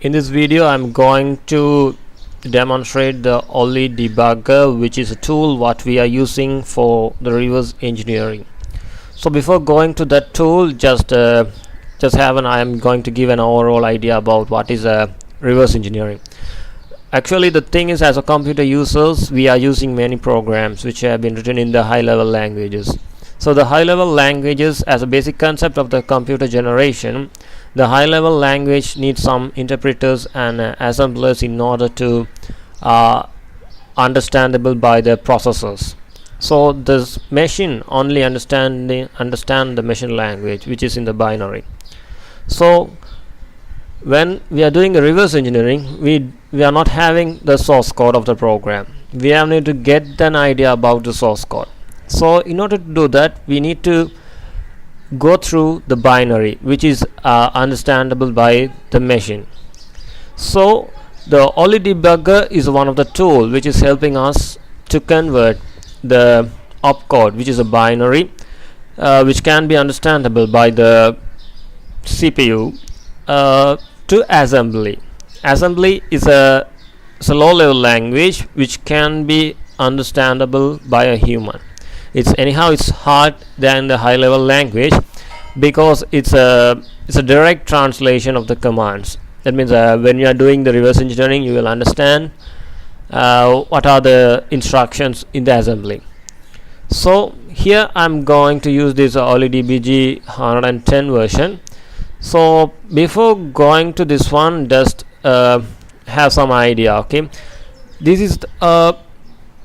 In this video I'm going to demonstrate the Ollydbg, which is a tool what we are using for the reverse engineering. So before going to that tool, I am going to give an overall idea about what is reverse engineering. Actually, the thing is, as a computer users, we are using many programs which have been written in the high level languages. So the high level languages, as a basic concept of the computer generation, the high level language needs some interpreters and assemblers in order to understandable by the processors. So this machine only understand the machine language, which is in the binary. So when we are doing a reverse engineering, we are not having the source code of the program. We have need to get an idea about the source code. So in order to do that, we need to go through the binary, which is understandable by the machine. So the Ollydbg is one of the tool which is helping us to convert the opcode, which is a binary, which can be understandable by the CPU, to assembly. Assembly is a low level language which can be understandable by a human. It's hard than the high level language because it's a direct translation of the commands. That means when you are doing the reverse engineering, you will understand what are the instructions in the assembly. So here I'm going to use this Ollydbg 110 version. So before going to this one, just have some idea. Okay, this is a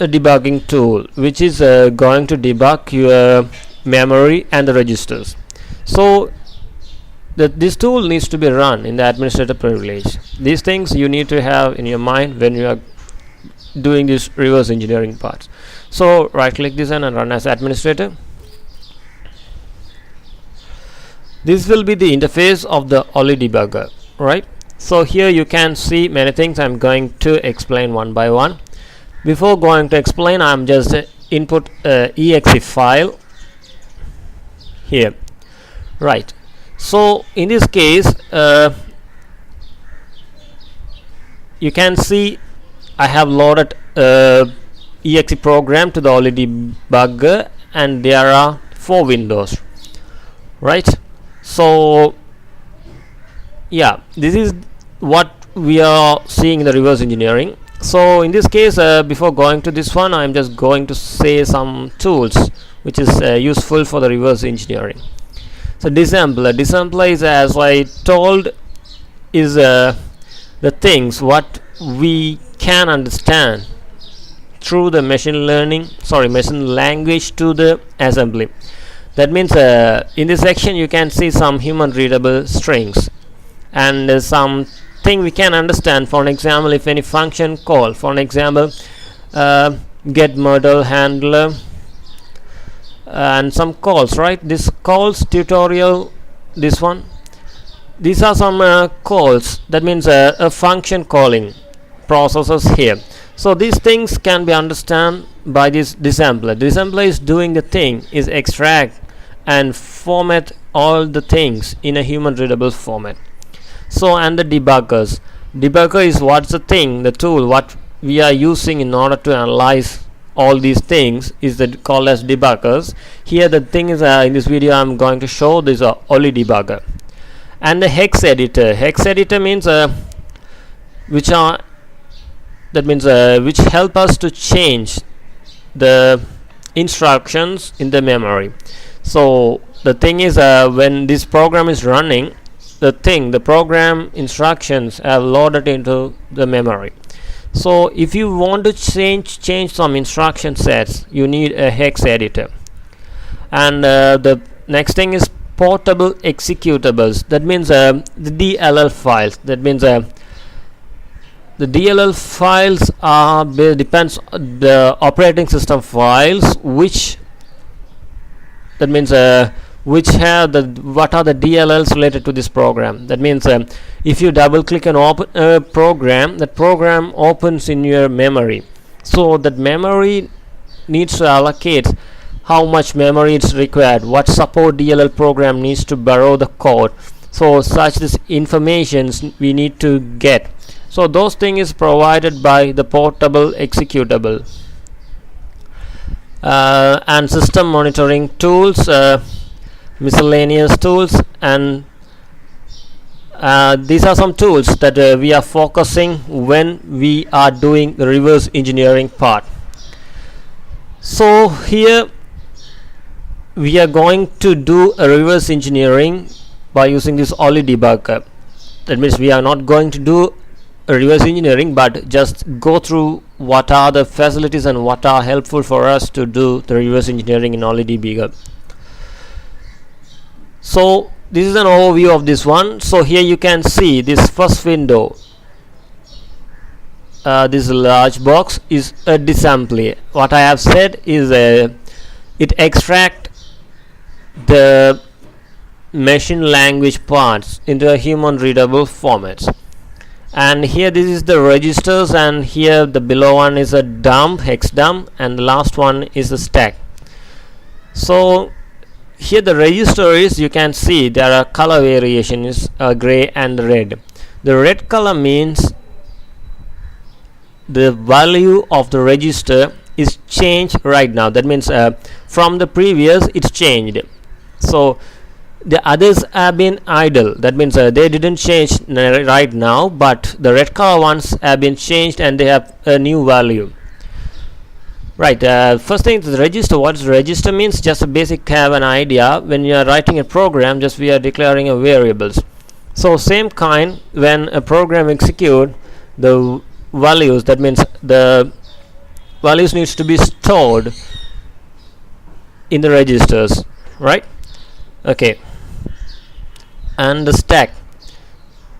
debugging tool which is going to debug your memory and the registers. So this tool needs to be run in the administrator privilege. These things you need to have in your mind when you are doing this reverse engineering parts. So right click this and run as administrator. This will be the interface of the Ollydbg, right? So here you can see many things. I'm going to explain one by one. Before going to explain, I'm just input exe file here, right? So in this case, you can see I have loaded exe program to the Ollydbg, and there are 4 windows, right? So yeah, this is what we are seeing in the reverse engineering. So in this case, before going to this one, I'm just going to say some tools which is useful for the reverse engineering. So disassembler is, as I told, is the things what we can understand through the machine language to the assembly. That means in this section you can see some human readable strings and something we can understand. For an example, if any function call, for an example, get model handler and some calls, right? This calls tutorial, this one, these are some calls. That means a function calling processes here. So these things can be understood by this disassembler. Disassembler is doing the thing is extract and format all the things in a human readable format. So, and the debugger is what's the thing, the tool what we are using in order to analyze all these things is called as debuggers. Here the thing is, in this video I'm going to show this Ollydbg. And the hex editor means which help us to change the instructions in the memory. So the thing is, when this program is running, the program instructions are loaded into the memory. So if you want to change some instruction sets, you need a hex editor. And the next thing is portable executables. That means the DLL files. That means the DLL files are depends on the operating system files, which which have what are the DLLs related to this program. That means if you double click and open a program, that program opens in your memory. So that memory needs to allocate how much memory is required, what support DLL program needs to borrow the code. So such this informations we need to get. So those thing is provided by the portable executable and system monitoring tools, miscellaneous tools, and these are some tools that we are focusing when we are doing the reverse engineering part. So here we are going to do a reverse engineering by using this Ollydbg. That means we are not going to do a reverse engineering, but just go through what are the facilities and what are helpful for us to do the reverse engineering in Ollydbg. So this is an overview of this one. So here you can see this first window. This large box is a disassembly. What I have said is it extract the machine language parts into a human readable formats. And here this is the registers, and here the below one is a dump, hex dump, and the last one is the stack. So here the register is, you can see there are color variations, gray and red. The red color means the value of the register is changed right now. That means from the previous it's changed. So the others have been idle. That means they didn't change right now, but the red color ones have been changed and they have a new value. Right, first thing is the register. What is register means? Just a basic have an idea. When you are writing a program, just we are declaring a variables. So same kind, when a program execute, the values, that means the values needs to be stored in the registers, right? Okay. And the stack,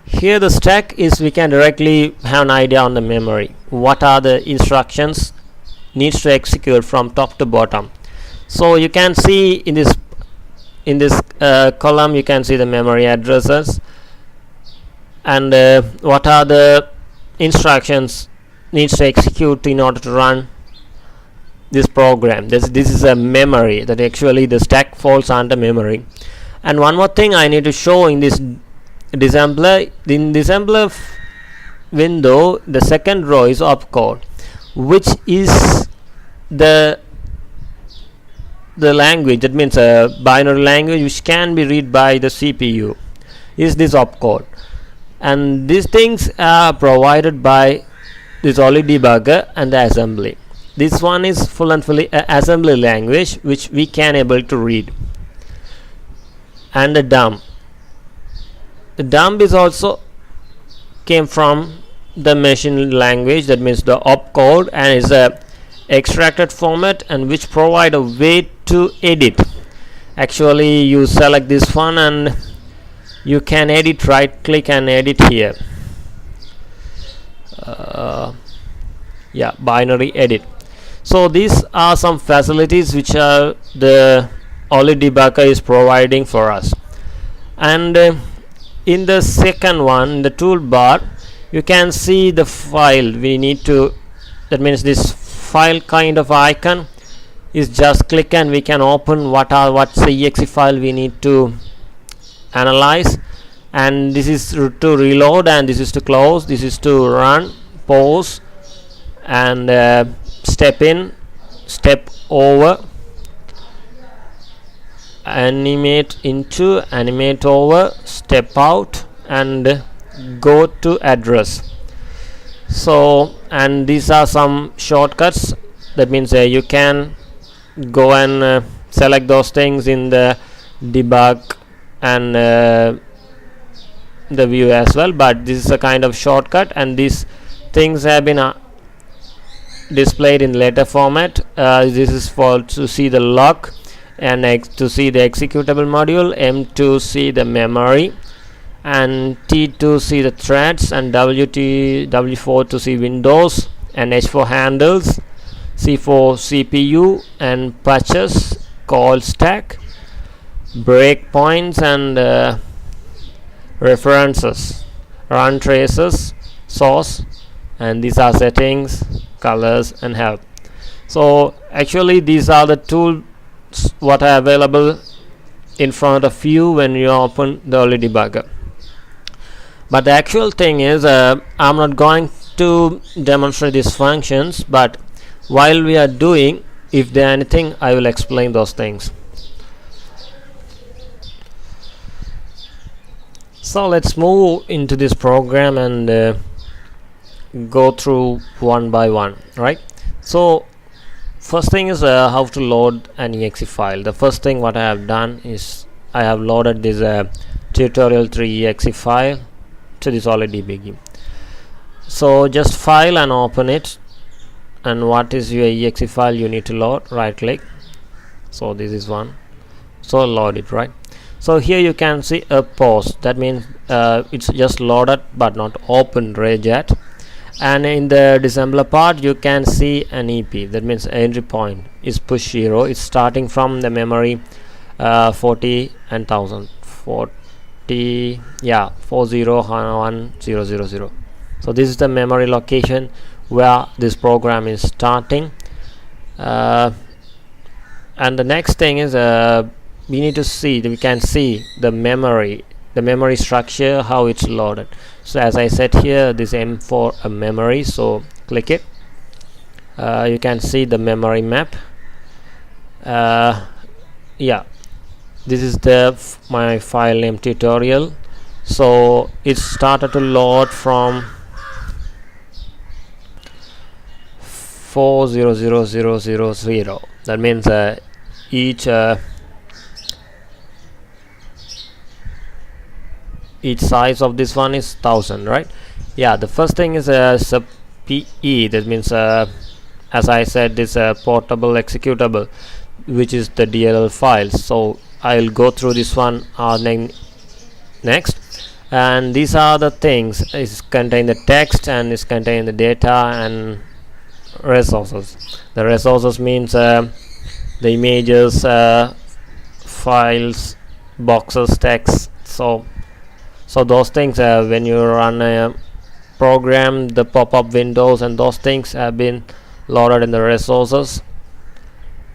here the stack is, we can directly have an idea on the memory what are the instructions needs to execute from top to bottom. So you can see in this column you can see the memory addresses and what are the instructions needs to execute in order to run this program. This is a memory, that actually the stack falls under memory. And one more thing I need to show in this disassembler, in disassembler window, the second row is opcode, which is the language, that means a binary language which can be read by the CPU, is this opcode. And these things are provided by this Ollydbg and the assembly. This one is full and fully assembly language which we can able to read. And the dump is also came from the machine language, that means the opcode, and is a extracted format and which provide a way to edit. Actually you select this one and you can edit, right click and edit here. Binary edit. So these are some facilities which are the Ollydbg is providing for us. And in the second one, the toolbar, you can see the file we need to, that means this file kind of icon is just click and we can open what's the exe file we need to analyze. And this is to reload, and this is to close, this is to run, pause, and step in, step over, animate into, animate over, step out, and go to address. So, and these are some shortcuts, that means you can go and select those things in the debug and the view as well, but this is a kind of shortcut, and these things have been displayed in letter format. This is for to see the log, and to see the executable module, M to see the memory, and T to see the threads, and W4 to see Windows, and H for handles, C for CPU, and patches, call stack, breakpoints, and references, run traces, source, and these are settings, colors, and help. So actually these are the tools what are available in front of you when you open the Ollydbg. But the actual thing is, I'm not going to demonstrate these functions, but while we are doing, if there anything, I will explain those things. So let's move into this program and go through one by one, right? So first thing is how to load an exe file. The first thing what I have done is I have loaded this tutorial 3 exe file to this Ollydbg. So just file and open it, and what is your exe file you need to load? Right click. So this is one, so load it, right? So here you can see a pause, that means it's just loaded but not opened yet. And in the disassembler part you can see an EP, that means entry point is push 0. It's starting from the memory 40 and 1000 40, yeah, 401000. So this is the memory location where this program is starting. And the next thing is we need to see, we can see the memory structure, how it's loaded. So as I said here, this M4 a memory, so click it. You can see the memory map. Yeah, this is the my file name tutorial. So it started to load from 400000. That means each size of this one is 1000, right? Yeah, the first thing is sub PE, that means as I said, this portable executable, which is the DLL files. So I'll go through this one next. And these are the things, is contain the text and is contain the data and resources. The resources means the images, files, boxes, text. So those things, when you run a program, the pop-up windows and those things have been loaded in the resources.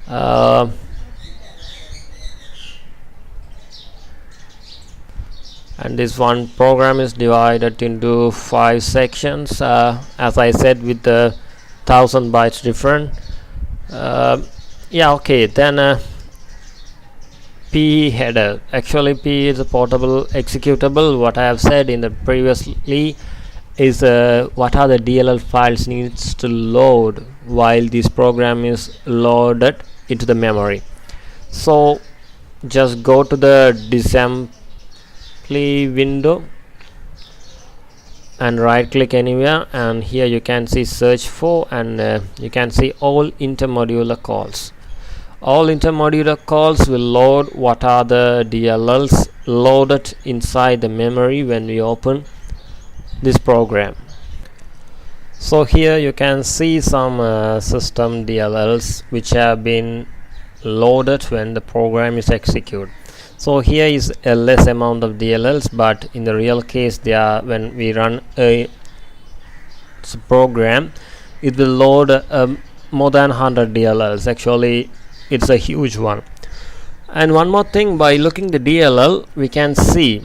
And this one program is divided into 5 sections, as I said, with the 1000 bytes different. Yeah, okay, then P header. Actually P is a portable executable. What I have said in the previously is what are the DLL files needs to load while this program is loaded into the memory. So just go to the disassembly window and right click anywhere, and here you can see search for, and you can see all intermodular calls. All intermodular calls will load what are the DLLs loaded inside the memory when we open this program. So here you can see some system DLLs which have been loaded when the program is executed. So here is a less amount of DLLs, but in the real case they are, when we run a program, it will load more than 100 DLLs. Actually it's a huge one. And one more thing, by looking the DLL we can see,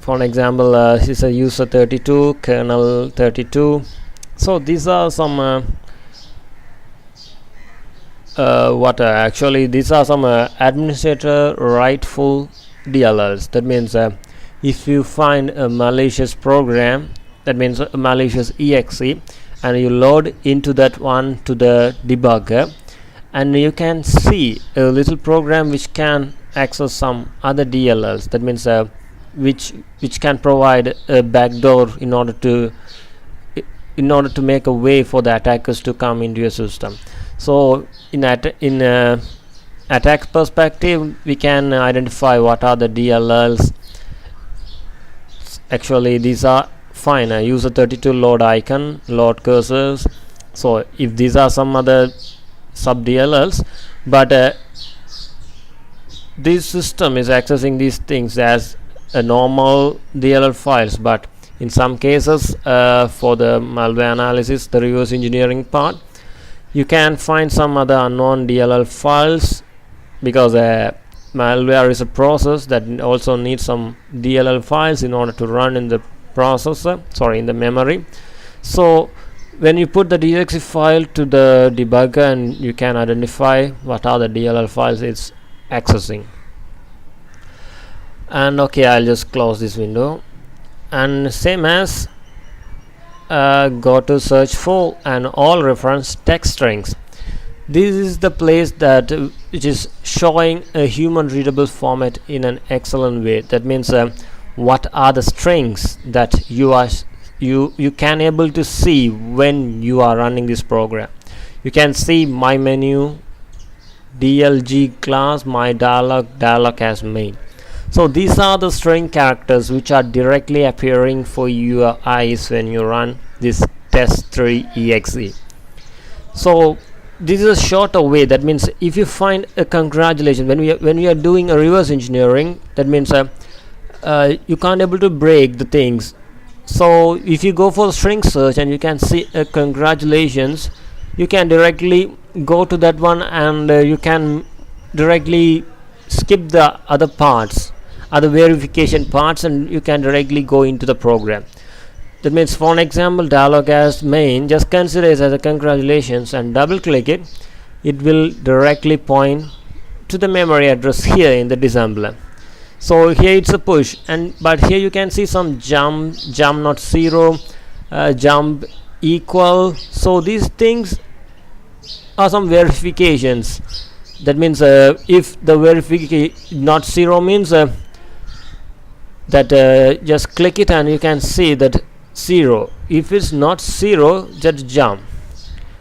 for example, this is a user 32, kernel 32. So these are some actually these are some administrator rightful DLLs. That means if you find a malicious program, that means a malicious exe, and you load into that one to the debugger, and you can see a little program which can access some other DLLs. That means which can provide a backdoor in order to make a way for the attackers to come into your system. So in attack perspective, we can identify what are the DLLs. Actually these are fine. User 32 load icon, load cursors. So if these are some other sub DLLs, but this system is accessing these things as a normal DLL files, but in some cases for the malware analysis, the reverse engineering part, you can find some other unknown DLL files, because malware is a process that also needs some DLL files in order to run in the processor, in the memory. So when you put the exe file to the debugger, and you can identify what are the DLL files it's accessing. And okay, I'll just close this window, and same as go to search for and all reference text strings. This is the place that which is showing a human readable format in an excellent way. That means what are the strings that you can able to see when you are running this program. You can see my menu, DLG class, my dialog as main. So these are the string characters which are directly appearing for your eyes when you run this test3exe. So this is a shorter way. That means if you find a congratulations when we are doing a reverse engineering, that means you can't able to break the things. So if you go for string search and you can see a congratulations, you can directly go to that one, and you can directly skip the other parts, other verification parts, and you can directly go into the program. That means, for an example, dialog as main, just consider it as a congratulations and double click it. It will directly point to the memory address here in the disassembler. So here it's a push, but here you can see some jump not zero, jump equal. So these things are some verifications. That means if the verification not zero means that just click it and you can see that 0. If it's not 0, just jump.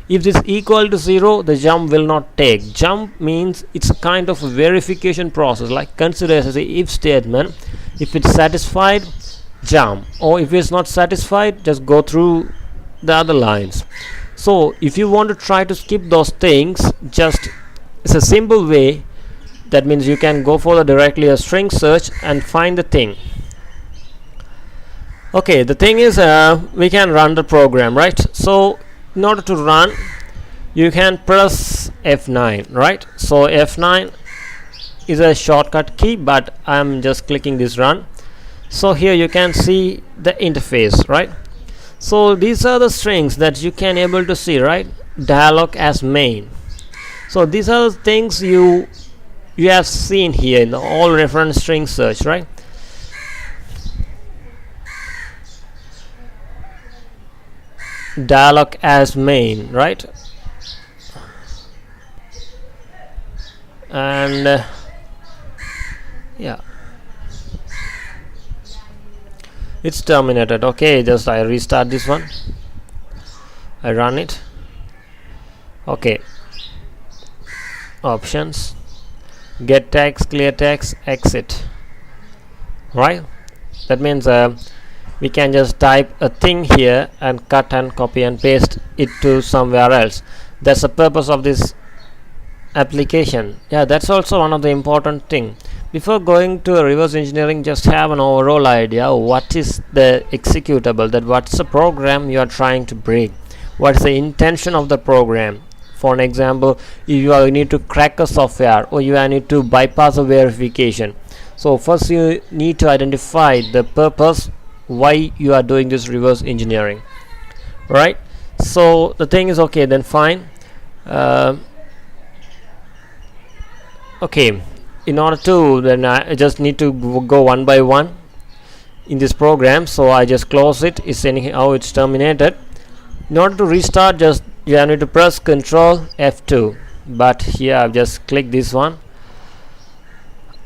If this equal to 0, the jump will not take. Jump means it's a kind of a verification process, like consider as a if statement. If it's satisfied, jump, or if it's not satisfied, just go through the other lines. So if you want to try to skip those things, just it's a simple way. That means you can go for directly a string search and find the thing. Okay, the thing is we can run the program, right? So in order to run, you can press F9, right? So F9 is a shortcut key, but I'm just clicking this run. So here you can see the interface, right? So these are the strings that you can able to see, right? Dialog as main. So these are the things you have seen here in the all reference string search, right? Dialog as main, right? And yeah, it's terminated. Okay, just I restart this one, I run it. Okay, options, get text, clear text, exit, right? That means we can just type a thing here and cut and copy and paste it to somewhere else. That's the purpose of this application. Yeah, that's also one of the important thing. Before going to reverse engineering, just have an overall idea of what is the executable, that what's the program you are trying to break, what's the intention of the program. For an example, if you need to crack a software or you need to bypass a verification, so first you need to identify the purpose why you are doing this reverse engineering, right? So the thing is, okay, then fine. Okay, in order to, then I just need to go one by one in this program. So I just close it. It's anyhow it's terminated. In order to restart, just you need to press Ctrl F2, but here I've just clicked this one.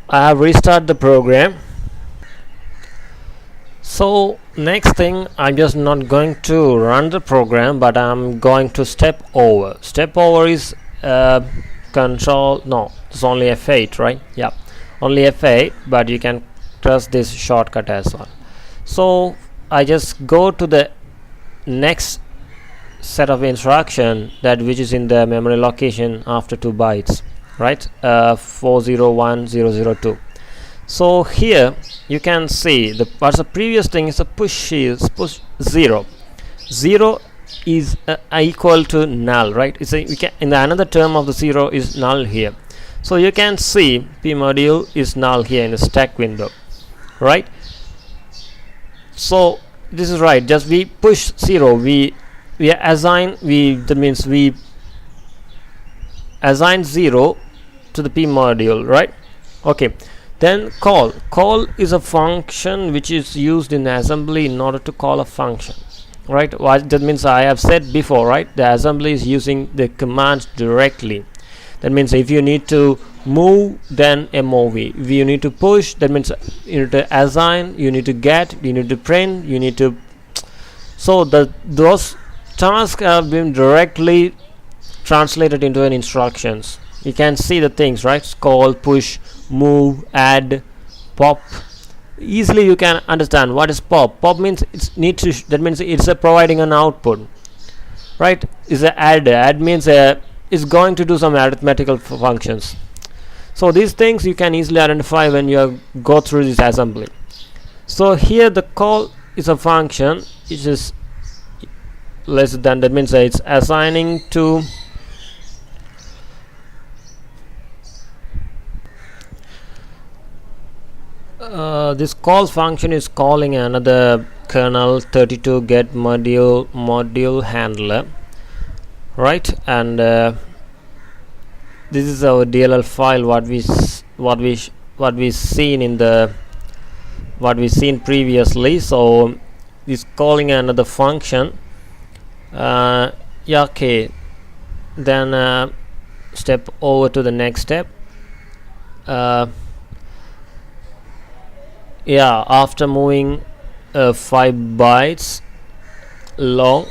I have restarted the program. So next thing, I'm just not going to run the program, but I'm going to step over. Step over is control, no, it's only F8, right? Yeah, only F8, but you can press this shortcut as well. So I just go to the next set of instruction, that which is in the memory location after 2 bytes, right? 401002. So here you can see what's the previous thing is a push 0. 0 is equal to null, right? It's in the another term of the 0 is null here. So you can see p module is null here in the stack window, right? So this is right, just we push 0, we assign, that means we assign 0 to the p module, right? Okay, then call is a function which is used in assembly in order to call a function, right? What that means, I have said before, right, the assembly is using the commands directly. That means if you need to move, then mov. If you need to push, that means you need to assign, you need to get, you need to print, you need to. So those tasks have been directly translated into an instructions. You can see the things, right? Call, push, move, add, pop. Easily you can understand what is pop. Pop means it's need to. That means it's providing an output, right? Is a add means is going to do some arithmetical functions. So these things you can easily identify when you go through this assembly. So here the call is a function which is less than, that means it's assigning to this call function is calling another kernel 32 get module handler, right? And this is our DLL file what we seen previously. So this calling another function. Yeah, okay, then step over to the next step. Yeah, after moving 5 bytes long,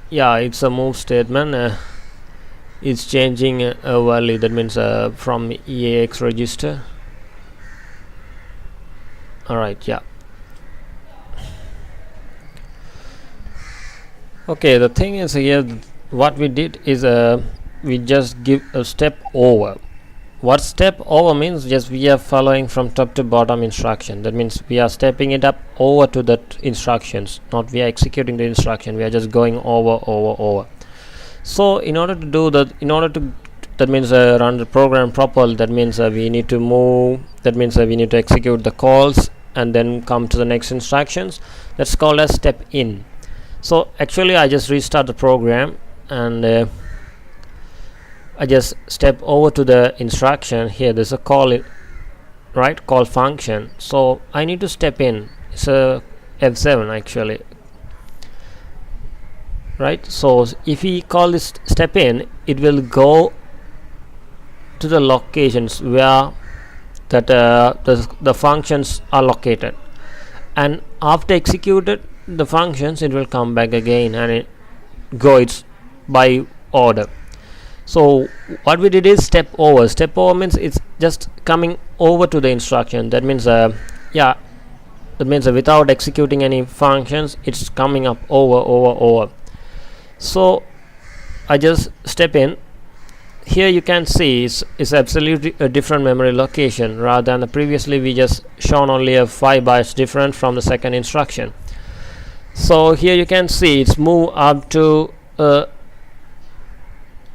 yeah, it's a move statement. It's changing a value, that means from EAX register. Alright, yeah. Okay, the thing is here, what we did is we just give a step over. What step over means, just we are following from top to bottom instruction. That means we are stepping it up over to that instructions, not we are executing the instruction, we are just going over. So in order to do that, that means run the program properly, that means we need to move, that means we need to execute the calls and then come to the next instructions. That's called as step in. So actually I just restart the program and I just step over to the instruction. Here there's a call, right, call function. So I need to step in. It's a F7 actually, right? So if we call this step in, it will go to the locations where that the functions are located, and after executed the functions, it will come back again and it goes by order. So what we did is step over. Step over means it's just coming over to the instruction. That means yeah, that means without executing any functions, it's coming up over. So I just step in. Here you can see it's absolutely a different memory location, rather than the previously we just shown only a 5 bytes different from the second instruction. So here you can see it's move up to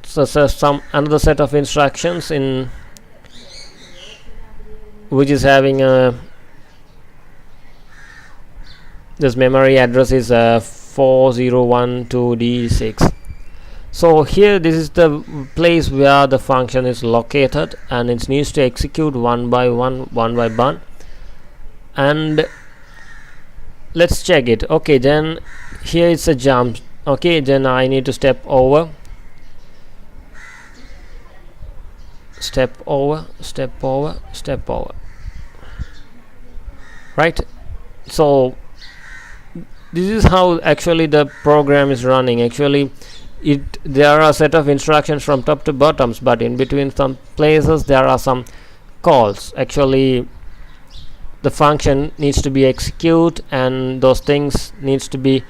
some another set of instructions in which is having this memory address is 4012D6. So here this is the place where the function is located, and it needs to execute one by one, and let's check it. Okay, then here it's a jump. Okay, then I need to step over, right? So this is how actually the program is running. Actually there are a set of instructions from top to bottoms, but in between some places there are some calls. Actually the function needs to be executed, and those things needs to be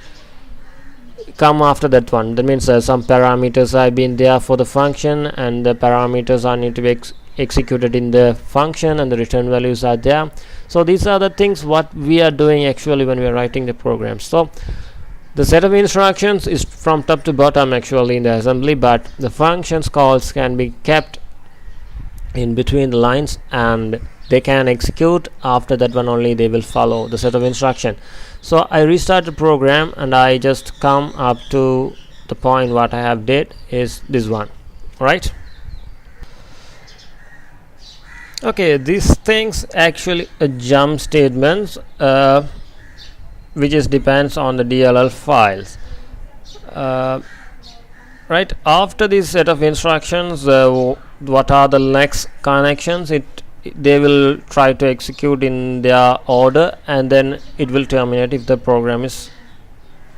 come after that one. That means some parameters have been there for the function, and the parameters are need to be executed in the function and the return values are there. So these are the things what we are doing actually when we are writing the program. So the set of instructions is from top to bottom actually in the assembly, but the functions calls can be kept in between the lines and they can execute. After that one only they will follow the set of instruction. So I restart the program and I just come up to the point what I have did is this one, right? Okay, these things actually jump statements which is depends on the DLL files. Right after this set of instructions, what are the next connections? They will try to execute in their order and then it will terminate if the program is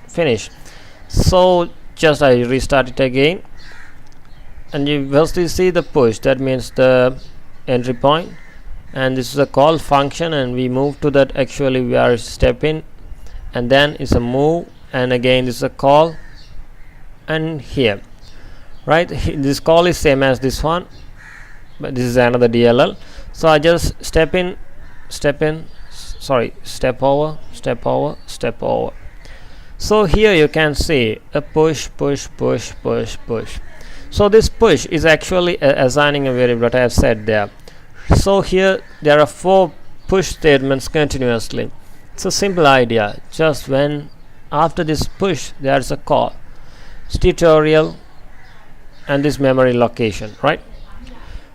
finished. So just I restart it again, and you firstly see the push, that means the entry point, and this is a call function, and we move to that. Actually we are step in, and then it's a move, and again this is a call, and here, right, this call is same as this one, but this is another DLL. So I just step over, step over. So here you can see a push. So this push is actually assigning a variable that I have said there. So here there are 4 push statements continuously. It's a simple idea. Just when after this push there's a call, it's tutorial, and this memory location, right?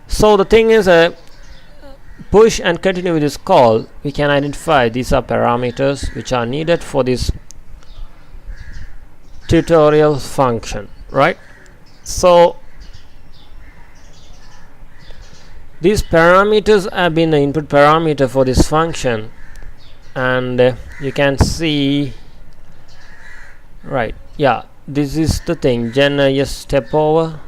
So the thing is push and continue with this call, we can identify these are parameters which are needed for this tutorial function, right? So these parameters have been the input parameter for this function, and you can see, right, yeah, this is the thing. Just step over,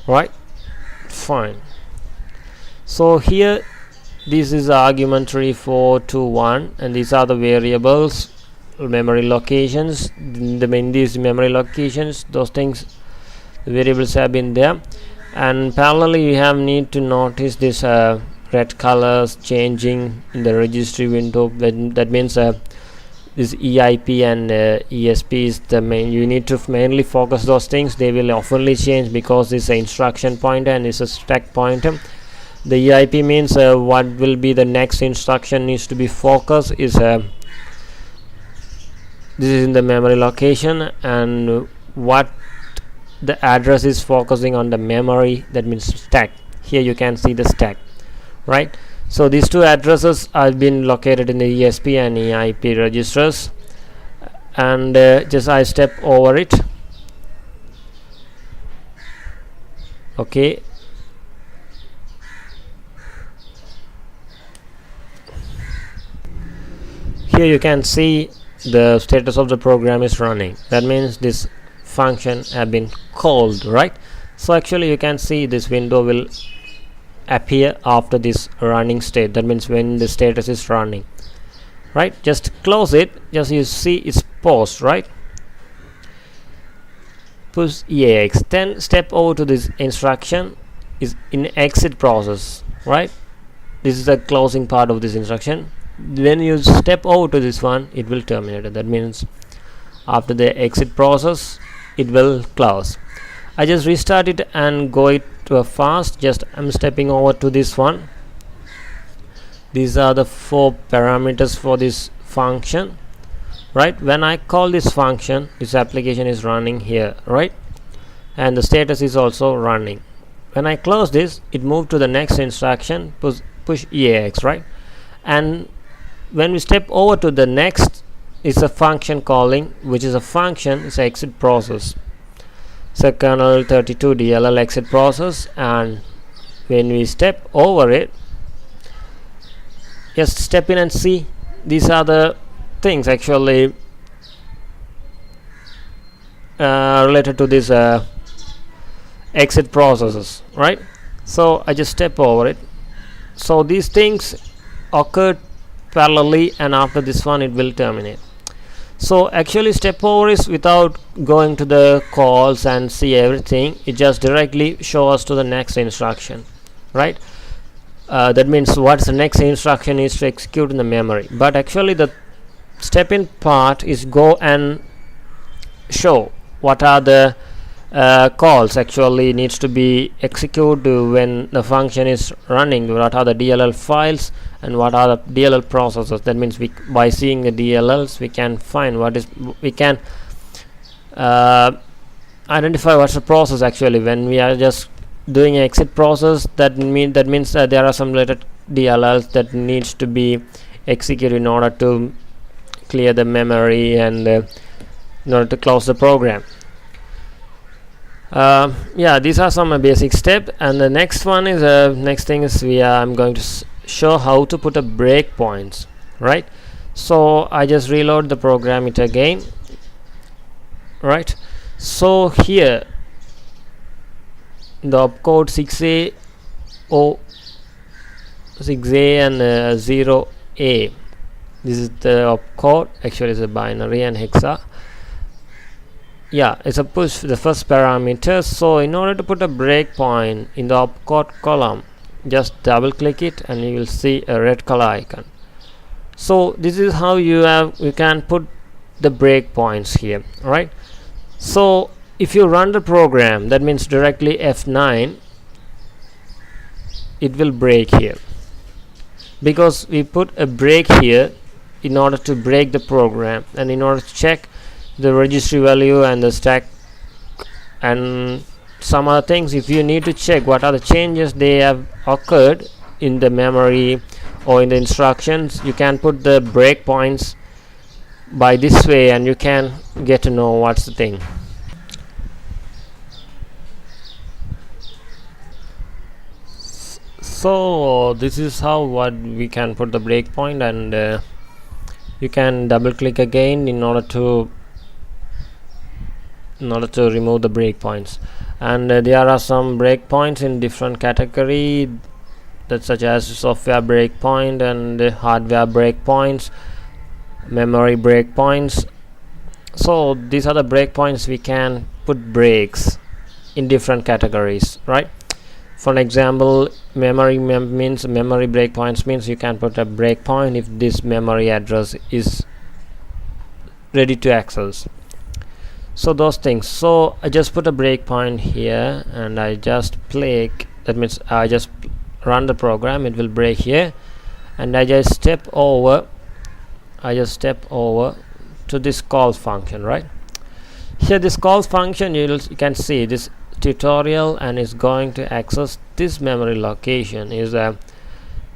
right, fine. So here this is argument 3, 4, 2, 1, and these are the variables, memory locations. These memory locations, those things, the variables have been there, and parallelly we have need to notice this red colors changing in the registry window. That means this EIP and ESP is the main. You need to mainly focus those things. They will oftenly change because it's an instruction pointer and it's a stack pointer. The EIP means what will be the next instruction needs to be focused is this is in the memory location, and what the address is focusing on the memory, that means stack. Here you can see the stack, right? So these 2 addresses have been located in the ESP and EIP registers, and just I step over it. Okay, here you can see the status of the program is running. That means this function have been called, right? So actually you can see this window will appear after this running state. That means when the status is running, right? Just close it. Just you see it's paused, right? Push EAX, then step over to this instruction is in exit process, right? This is the closing part of this instruction. When you step over to this one, it will terminate it. That means after the exit process it will close. I just restart it and go it to a fast. Just I'm stepping over to this one. These are the 4 parameters for this function, right? When I call this function, this application is running here, right? And the status is also running. When I close this, it moved to the next instruction, push EAX, right? And when we step over to the next, it's a function calling, which is a function, it's an exit process. So kernel 32 DLL exit process, and when we step over it, just step in and see. These are the things actually related to this exit processes, right? So I just step over it. So these things occurred parallelly, and after this one it will terminate. So actually step over is without going to the calls and see everything, it just directly shows us to the next instruction, right? That means what's the next instruction is to execute in the memory. But actually the step in part is go and show what are the calls actually needs to be executed when the function is running, what are the DLL files and what are the DLL processes. That means by seeing the DLLs we can find we can identify what's the process actually. When we are just doing an exit process, that means that there are some related DLLs that needs to be executed in order to clear the memory and in order to close the program. Yeah, these are some basic steps, and the next one is I'm going to show how to put a breakpoints, right? So I just reload the program it again, right? So here the opcode 6A and 0A, this is the opcode, actually it's a binary and hexa. Yeah, it's a push the first parameter. So in order to put a breakpoint in the opcode column, just double click it and you will see a red color icon. So this is how you can put the breakpoints here, right? So if you run the program, that means directly F9, it will break here because we put a break here in order to break the program and in order to check the registry value and the stack and some other things. If you need to check what are the changes they have occurred in the memory or in the instructions, you can put the breakpoints by this way and you can get to know what's the thing. So this is how we can put the breakpoint, and you can double click again in order to remove the breakpoints. And there are some breakpoints in different category, that such as software breakpoint and hardware breakpoints, memory breakpoints. So these are the breakpoints we can put breaks in different categories, right? For example, memory breakpoints means you can put a breakpoint if this memory address is ready to access. So those things. So I just put a breakpoint here and I just click, that means I just run the program, it will break here, and I just step over to this calls function, right? Here this calls function, you can see this tutorial and is going to access this memory location is the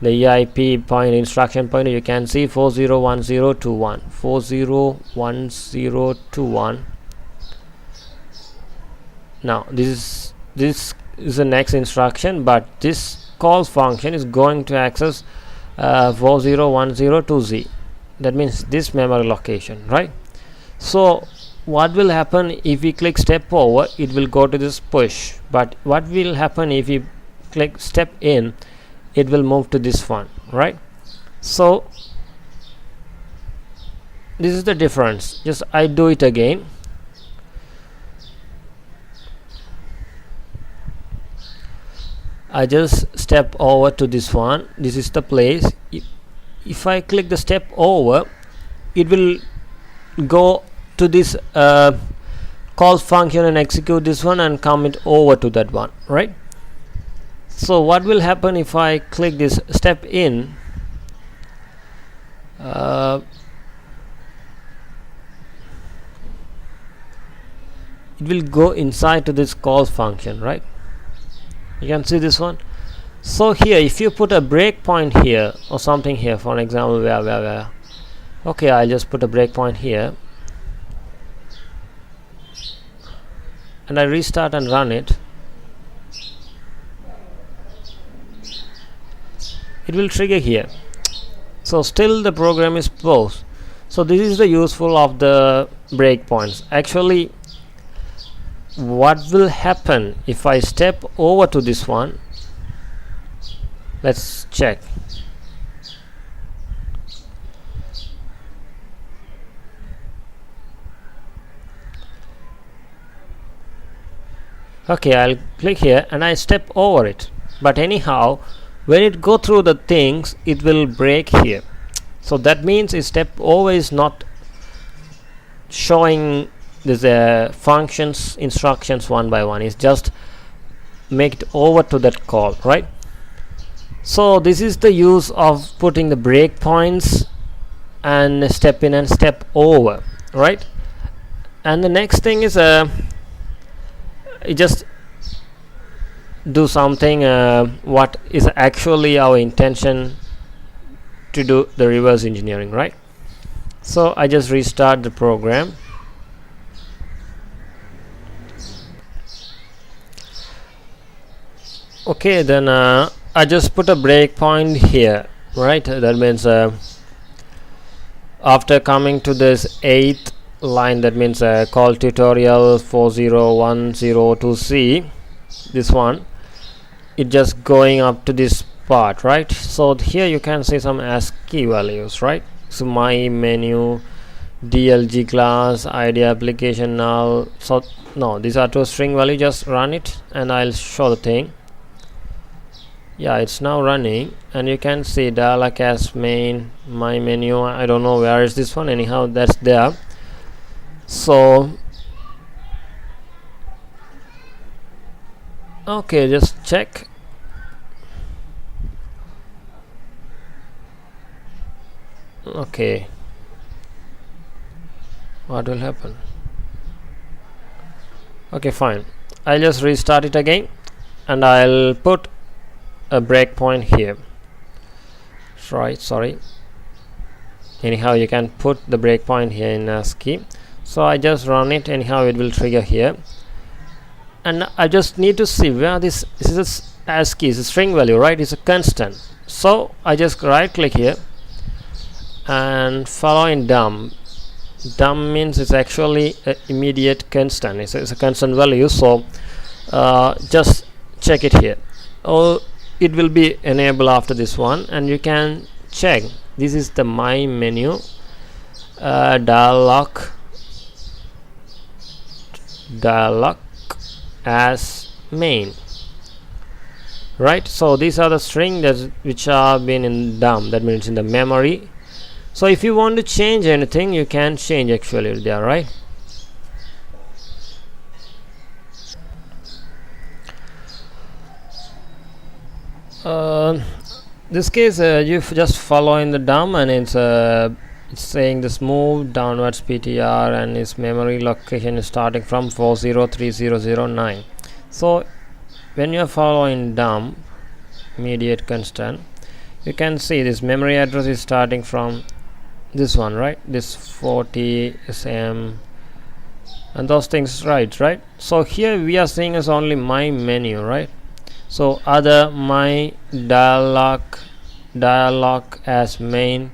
EIP point instruction pointer. You can see 401021. Now this is the next instruction, but this calls function is going to access 40102Z. That means this memory location, right? So what will happen if we click step over? It will go to this push, but what will happen if we click step in? It will move to this one, right? So this is the difference. Just I do it again. I just step over to this one. This is the place. If I click the step over, it will go to this calls function and execute this one and come it over to that one, right? So what will happen if I click this step in? It will go inside to this calls function, right? You can see this one. So here if you put a breakpoint here or something here, for example, where okay, I'll just put a breakpoint here and I restart and run it, it will trigger here. So still the program is paused. So this is the useful of the breakpoints. Actually, what will happen if I step over to this one? Let's check. Okay, I'll click here and I step over it, but anyhow when it go through the things it will break here. So that means a step over is not showing this functions instructions one by one. It's just make it over to that call, right? So this is the use of putting the breakpoints and step in and step over, right? And the next thing is you just do something what is actually our intention to do the reverse engineering, right? So I just restart the program. Okay, then I just put a breakpoint here, right? That means after coming to this 8th line, that means call tutorial 40102C, this one, it just going up to this part, right? So here you can see some ASCII values, right? So my menu, DLG class, ID application null. So no, these are two string value. Just run it and I'll show the thing. Yeah, it's now running and you can see dialog as main, my menu. I don't know where is this one, anyhow that's there. So okay, just check. Okay, what will happen? Okay, fine, I'll just restart it again and I'll put a breakpoint here, right? Sorry, anyhow you can put the breakpoint here in ASCII. So I just run it, anyhow it will trigger here and I just need to see where this is ASCII, is a string value, right? It's a constant. So I just right click here and follow in dump. Dump means it's actually an immediate constant. It's a constant value. So just check it here. Oh, it will be enabled after this one and you can check. This is the my menu dialog as main, right? So these are the strings which are been in dump, that means in the memory. So if you want to change anything you can change actually there, right? This case you just follow in the dump and it's saying this move downwards PTR and its memory location is starting from 403009. So when you are following dump immediate constant, you can see this memory address is starting from this one, right? This 40 SM and those things, right? So here we are seeing is only my menu, right? So other my dialog as main.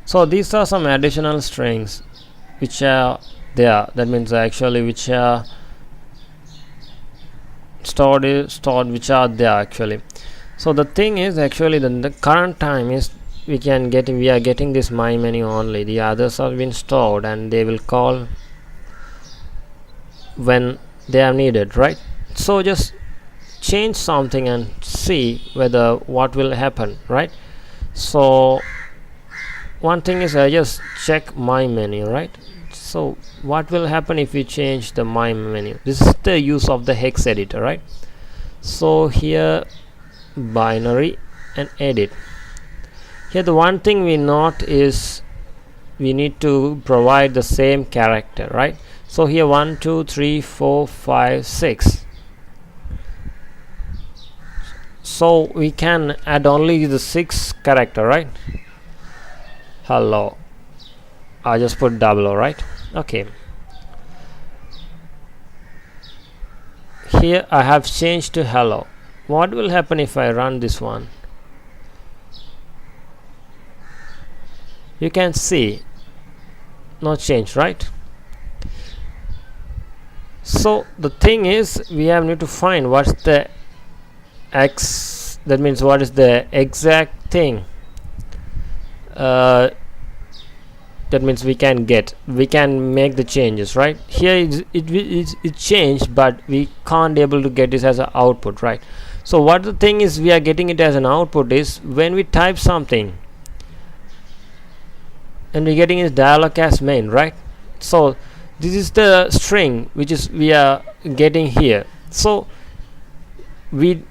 So these are some additional strings which are there, that means actually which are stored which are there actually. So the thing is actually the current time is we are getting this my menu only, the others have been stored and they will call when they are needed, right? So just change something and see whether what will happen, right? So one thing is I just check my menu, right? So what will happen if we change the my menu? This is the use of the hex editor, right? So here binary and edit. Here the one thing we note is we need to provide the same character, right? So here 1 2 3 4 5 6. So we can add only the 6 character, right? Hello, I just put double O, right? Okay, here I have changed to hello. What will happen if I run this one? You can see no change, right? So the thing is we have need to find what's the X, that means what is the exact thing that means we can make the changes, right? Here it changed, but we can't able to get this as an output, right? So what the thing is, we are getting it as an output is when we type something and we're getting is dialog as main, right? So this is the string which is we are getting here. So we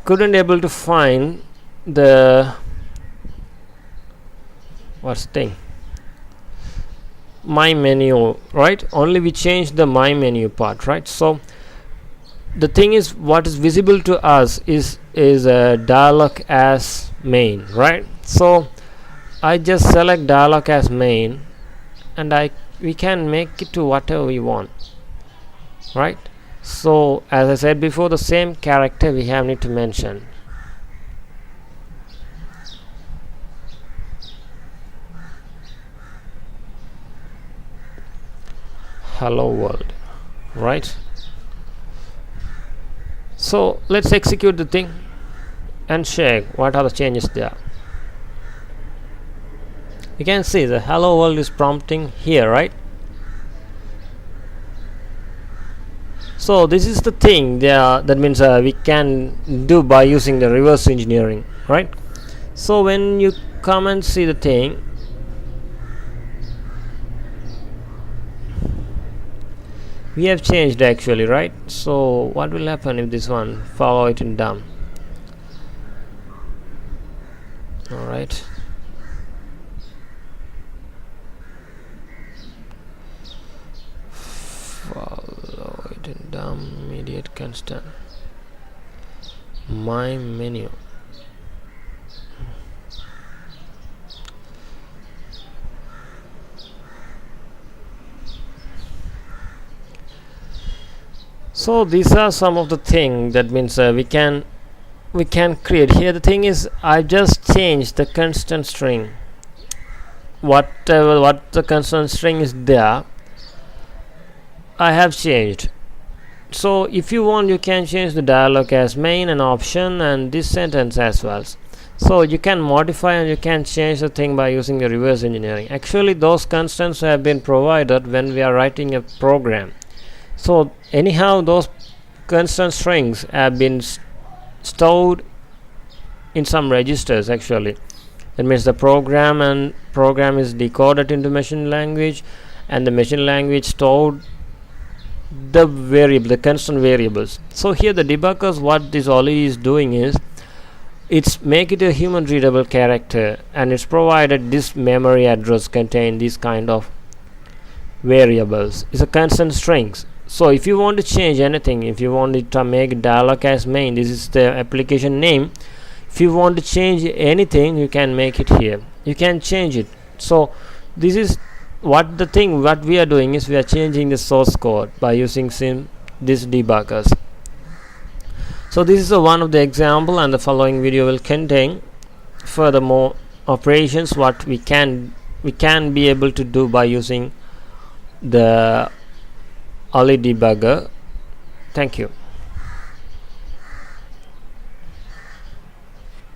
couldn't able to find the what's thing my menu, right? Only we changed the my menu part, right? So the thing is, what is visible to us is a dialog as main, right? So I just select dialog as main, and we can make it to whatever we want, right? So as I said before, the same character we have need to mention. Hello world, right? So let's execute the thing and check what are the changes there. You can see the hello world is prompting here, right? So this is the thing there, that means we can do by using the reverse engineering, right? So when you come and see the thing, we have changed actually, right? So what will happen if this one follow it in dumb? All right, follow it in dumb, immediate constant, my menu. So these are some of the things that means we can create here. The thing is, I just changed the constant string, what the constant string is there, I have changed. So if you want, you can change the dialog as main and option and this sentence as well. So you can modify and you can change the thing by using the reverse engineering. Actually those constants have been provided when we are writing a program. So anyhow, those constant strings have been stored in some registers actually. That means the program is decoded into machine language, and the machine language stored the constant variables. So here the debuggers, what this Olly is doing is, it's make it a human readable character, and it's provided this memory address contain this kind of variables. It's a constant strings. So if you want to change anything, if you want it to make dialog as main, this is the application name. If you want to change anything, you can make it here, you can change it. So this is what we are doing is, we are changing the source code by using these debuggers. So this is one of the example, and the following video will contain furthermore operations what we can be able to do by using the Ollydbg. Thank you.